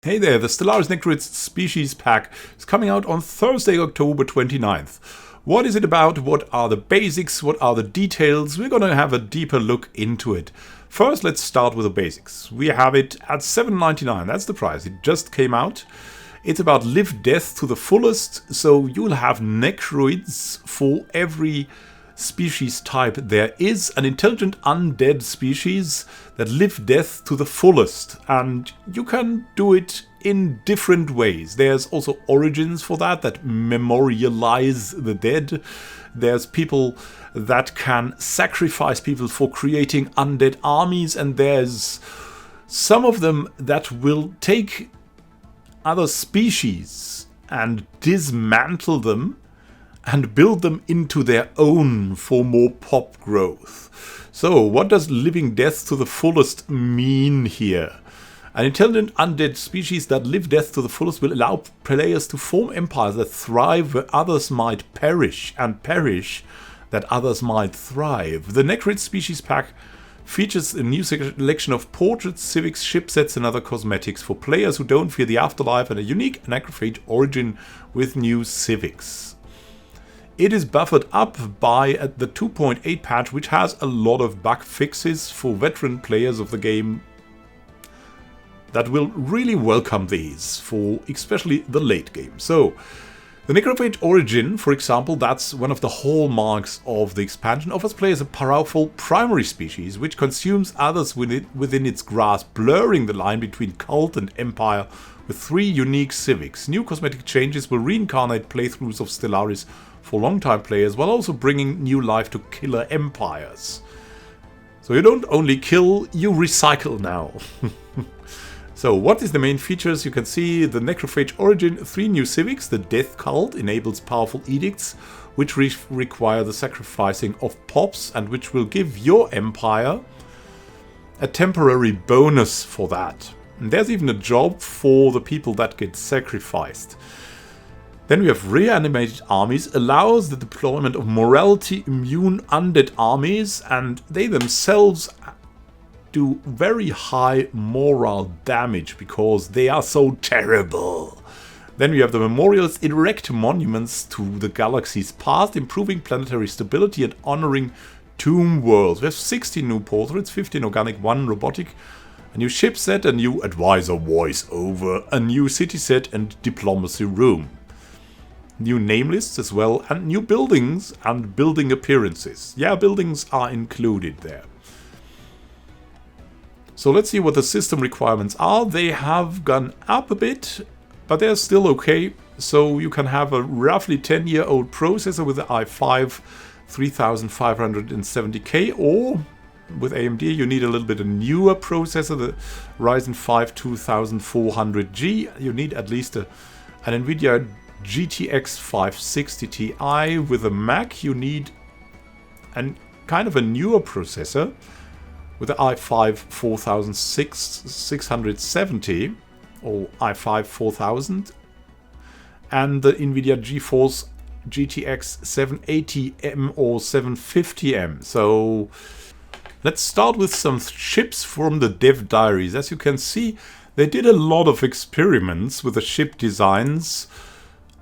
Hey there, the Stellaris Necroids Species Pack is coming out on Thursday, October 29th. What is it about? What are the basics? What are the details? We're going to have a deeper look into it. First, let's start with the basics. We have it at $7.99. That's the price. It just came out. It's about live death to the fullest, so you'll have Necroids for every species type. There is an intelligent undead species that live death to the fullest, and you can do it in different ways. There's also origins for that memorialize the dead. There's people that can sacrifice people for creating undead armies, and there's some of them that will take other species and dismantle them and build them into their own for more pop growth. So, what does living death to the fullest mean here? An intelligent undead species that live death to the fullest will allow players to form empires that thrive where others might perish, and perish that others might thrive. The Necroids Species Pack features a new selection of portraits, civics, ship sets and other cosmetics for players who don't fear the afterlife, and a unique necrophage origin with new civics. It is buffered up by the 2.8 patch, which has a lot of bug fixes for veteran players of the game that will really welcome these for especially the late game. So, the necrophage origin, for example, that's one of the hallmarks of the expansion, offers players a powerful primary species which consumes others within its grasp, blurring the line between cult and empire with 3 unique civics. New cosmetic changes will reincarnate playthroughs of Stellaris for long-time players, while also bringing new life to killer empires. So you don't only kill, you recycle now. So what is the main features? You can see the necrophage origin, 3 new civics. The death cult enables powerful edicts, which require the sacrificing of pops, and which will give your empire a temporary bonus for that. And there's even a job for the people that get sacrificed. Then we have reanimated armies, allows the deployment of morality immune undead armies, and they themselves do very high moral damage because they are so terrible. Then we have the memorials, erect monuments to the galaxy's past, improving planetary stability and honoring tomb worlds. We have 16 new portraits, 15 organic, 1 robotic, a new ship set, a new advisor voice over, a new city set and diplomacy room. New name lists as well, and new buildings and building appearances. Yeah, buildings are included there. So let's see what the system requirements are. They have gone up a bit, but they're still okay. So you can have a roughly 10-year-old processor with the i5 3570K, or with AMD you need a little bit of newer processor, the Ryzen 5 2400G. You need at least an NVIDIA GTX 560 Ti. With a Mac you need kind of a newer processor with the i5 4670 or i5 4000 and the NVIDIA GeForce GTX 780M or 750M. So let's start with some ships from the dev diaries. As you can see, they did a lot of experiments with the ship designs,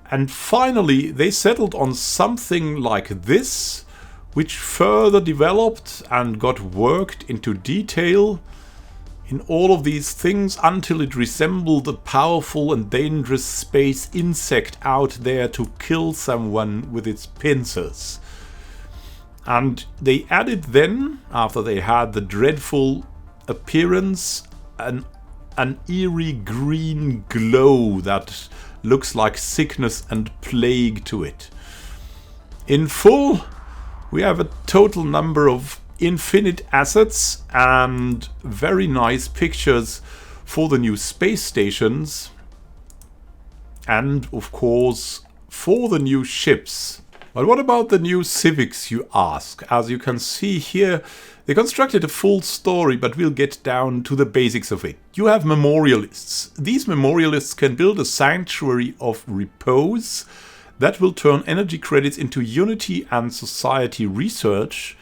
and finally they settled on something like this, which further developed and got worked into detail in all of these things until it resembled a powerful and dangerous space insect out there to kill someone with its pincers. And they added then, after they had the dreadful appearance, an eerie green glow that looks like sickness and plague to it. In full, we have a total number of infinite assets and very nice pictures for the new space stations, and of course for the new ships. But what about the new civics, you ask? As you can see here, they constructed a full story, but we'll get down to the basics of it. You have memorialists. These memorialists can build a sanctuary of repose that will turn energy credits into unity and society research.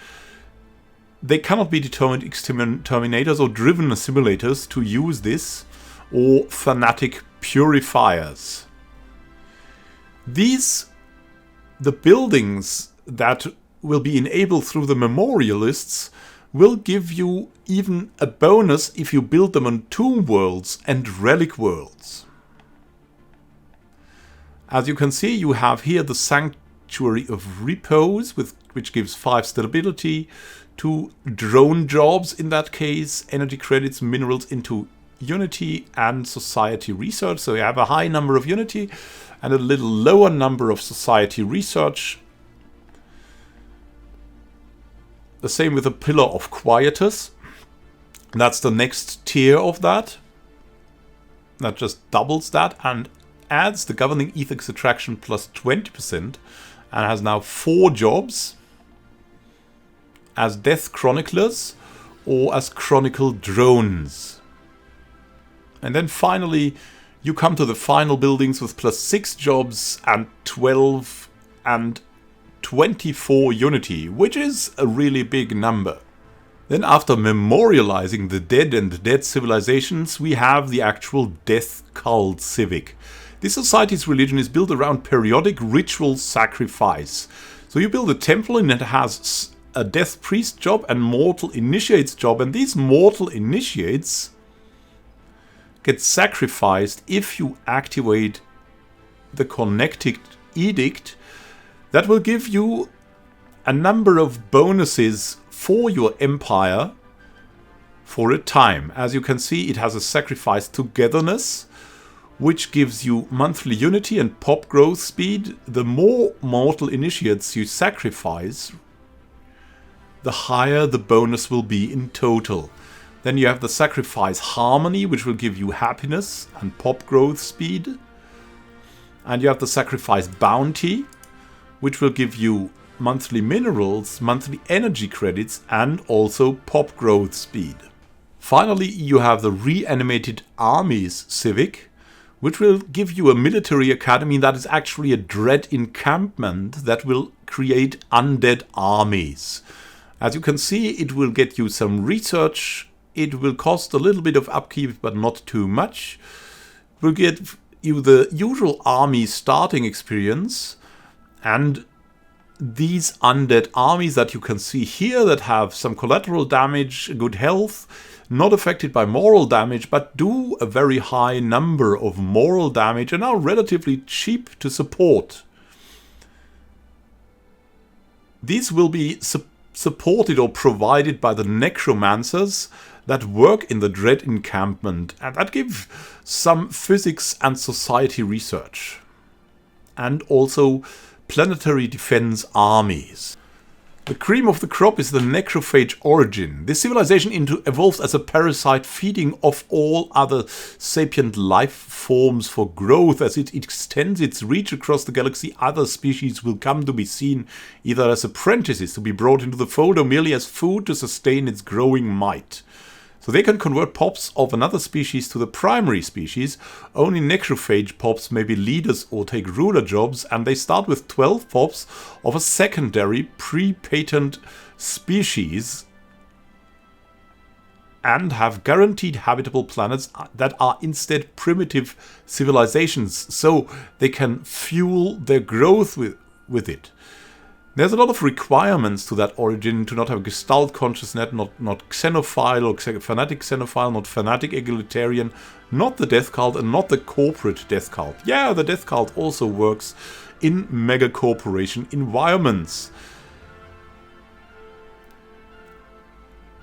They cannot be determined exterminators or driven simulators to use this. or fanatic purifiers. The buildings that will be enabled through the memorialists will give you even a bonus if you build them on tomb worlds and relic worlds. As you can see, you have here the Sanctuary of Repose, which gives 5 stability, 2 drone jobs in that case, energy credits, minerals into Unity and Society Research. So you have a high number of Unity and a little lower number of Society Research. The same with the Pillar of Quietus. That's the next tier of that. That just doubles that and adds the Governing Ethics Attraction plus 20% and has now 4 jobs as Death Chroniclers or as Chronicle Drones. And then finally you come to the final buildings with plus 6 jobs and 12 and 24 Unity, which is a really big number. Then after memorializing the dead and dead civilizations, we have the actual Death Cult Civic. This society's religion is built around periodic ritual sacrifice. So you build a temple and it has a Death Priest job and Mortal Initiates job, and these Mortal Initiates get sacrificed if you activate the Connected Edict. That will give you a number of bonuses for your empire for a time. As you can see, it has a sacrifice togetherness, which gives you monthly unity and pop growth speed. The more mortal initiates you sacrifice, the higher the bonus will be in total. Then you have the sacrifice harmony, which will give you happiness and pop growth speed. And you have the sacrifice bounty, which will give you monthly minerals, monthly energy credits, and also pop growth speed. Finally, you have the Reanimated Armies Civic, which will give you a military academy that is actually a dread encampment that will create undead armies. As you can see, it will get you some research. It will cost a little bit of upkeep, but not too much. It will get you the usual army starting experience. And these undead armies that you can see here that have some collateral damage, good health, not affected by moral damage, but do a very high number of moral damage and are relatively cheap to support. These will be supported or provided by the necromancers that work in the Dread Encampment, and that give some physics and society research. And also planetary defense armies. The cream of the crop is the necrophage origin. This civilization evolves as a parasite feeding off all other sapient life forms for growth. As it extends its reach across the galaxy, other species will come to be seen either as apprentices to be brought into the fold or merely as food to sustain its growing might. So they can convert pops of another species to the primary species. Only necrophage pops may be leaders or take ruler jobs, and they start with 12 pops of a secondary pre-patent species and have guaranteed habitable planets that are instead primitive civilizations, so they can fuel their growth with it. There's a lot of requirements to that origin: to not have Gestalt consciousness, not xenophile or fanatic xenophile, not fanatic egalitarian, not the death cult, and not the corporate death cult. Yeah, the death cult also works in mega corporation environments.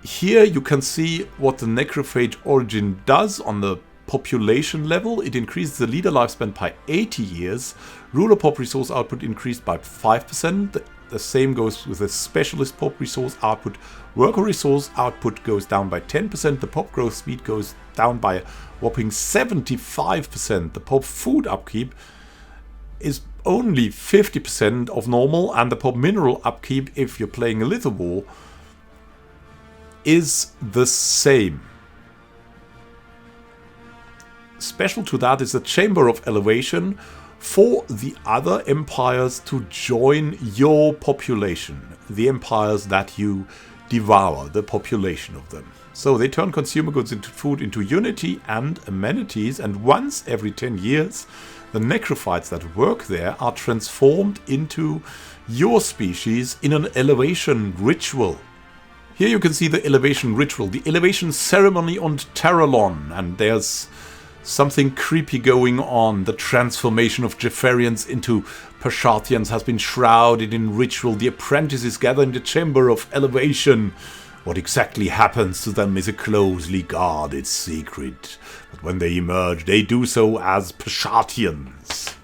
Here you can see what the necrophage origin does on the population level. It increases the leader lifespan by 80 years. Ruler pop resource output increased by 5%. The same goes with the specialist pop resource output. Worker resource output goes down by 10%. The pop growth speed goes down by a whopping 75%. The pop food upkeep is only 50% of normal, and the pop mineral upkeep, if you're playing a Lither War, is the same. Special to that is the Chamber of Elevation for the other empires to join your population, the empires that you devour the population of them. So they turn consumer goods into food, into unity and amenities, and once every 10 years the necrophytes that work there are transformed into your species in an elevation ritual. Here you can see the elevation ritual, the elevation ceremony on Terralon, and there's something creepy going on. The transformation of Jeffarians into Pashathians has been shrouded in ritual. The apprentices gather in the chamber of elevation. What exactly happens to them is a closely guarded secret, but when they emerge, they do so as Pashathians.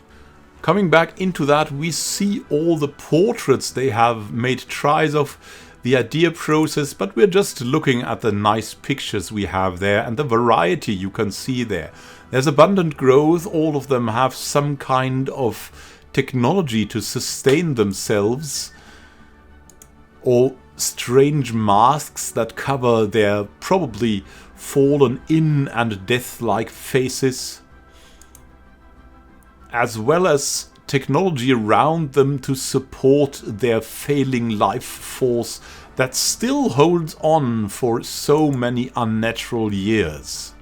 Coming back into that, we see all the portraits they have made tries of, the idea process, but we're just looking at the nice pictures we have there and the variety you can see there. There's abundant growth, all of them have some kind of technology to sustain themselves, or strange masks that cover their probably fallen in and death-like faces, as well as technology around them to support their failing life force that still holds on for so many unnatural years.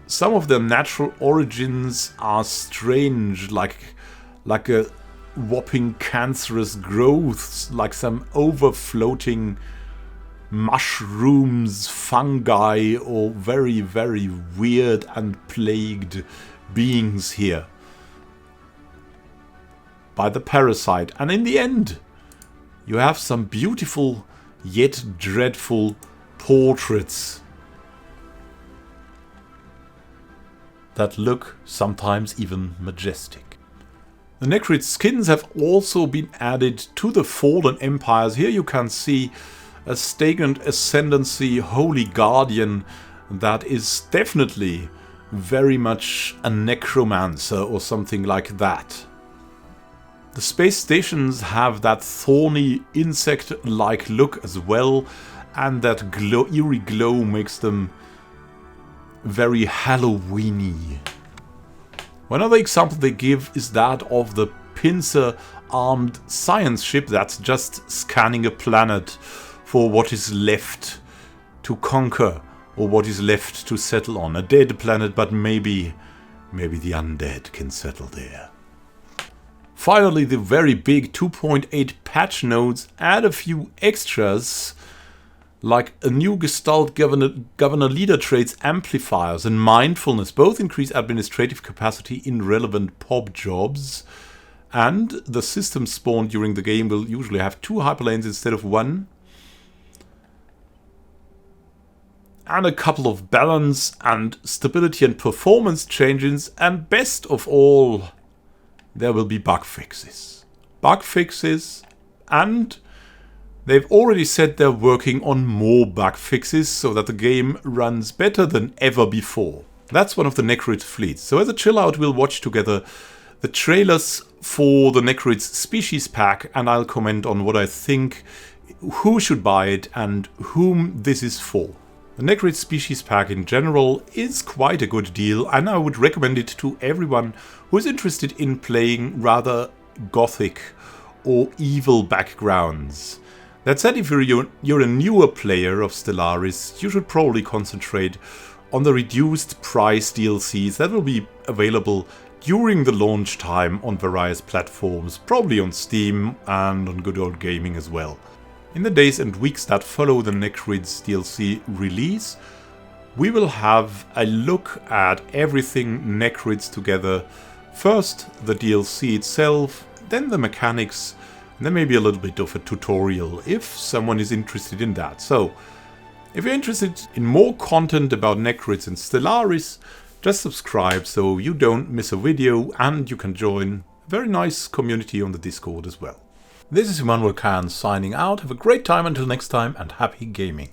Some of their natural origins are strange, like a whopping cancerous growths, like some overfloating mushrooms, fungi, or very, very weird and plagued beings here by the parasite. And in the end, you have some beautiful yet dreadful portraits that look sometimes even majestic. The Necroids skins have also been added to the fallen empires. Here you can see a stagnant ascendancy holy guardian that is definitely very much a necromancer or something like that. The space stations have that thorny insect-like look as well, and that eerie glow makes them very Halloweeny. One other example they give is that of the pincer-armed science ship that's just scanning a planet for what is left to conquer, or what is left to settle on. A dead planet, but maybe the undead can settle there. Finally, the very big 2.8 patch notes add a few extras, like a new Gestalt Governor Leader traits amplifiers and mindfulness. Both increase administrative capacity in relevant POB jobs, and the system spawned during the game will usually have 2 hyperlanes instead of 1. And a couple of balance and stability and performance changes, and best of all, there will be bug fixes. Bug fixes, and they've already said they're working on more bug fixes so that the game runs better than ever before. That's one of the Necroids fleets. So as a chill out, we'll watch together the trailers for the Necroids Species Pack, and I'll comment on what I think, who should buy it, and whom this is for. The Necroids Species Pack in general is quite a good deal, and I would recommend it to everyone who is interested in playing rather gothic or evil backgrounds. That said, if you're a newer player of Stellaris, you should probably concentrate on the reduced price DLCs that will be available during the launch time on various platforms, probably on Steam and on Good Old Gaming as well. In the days and weeks that follow the Necroids DLC release, we will have a look at everything Necroids together. First the DLC itself, then the mechanics, and then maybe a little bit of a tutorial if someone is interested in that. So, if you're interested in more content about Necroids and Stellaris, just subscribe so you don't miss a video, and you can join a very nice community on the Discord as well. This is Immanuel Can signing out. Have a great time until next time, and happy gaming.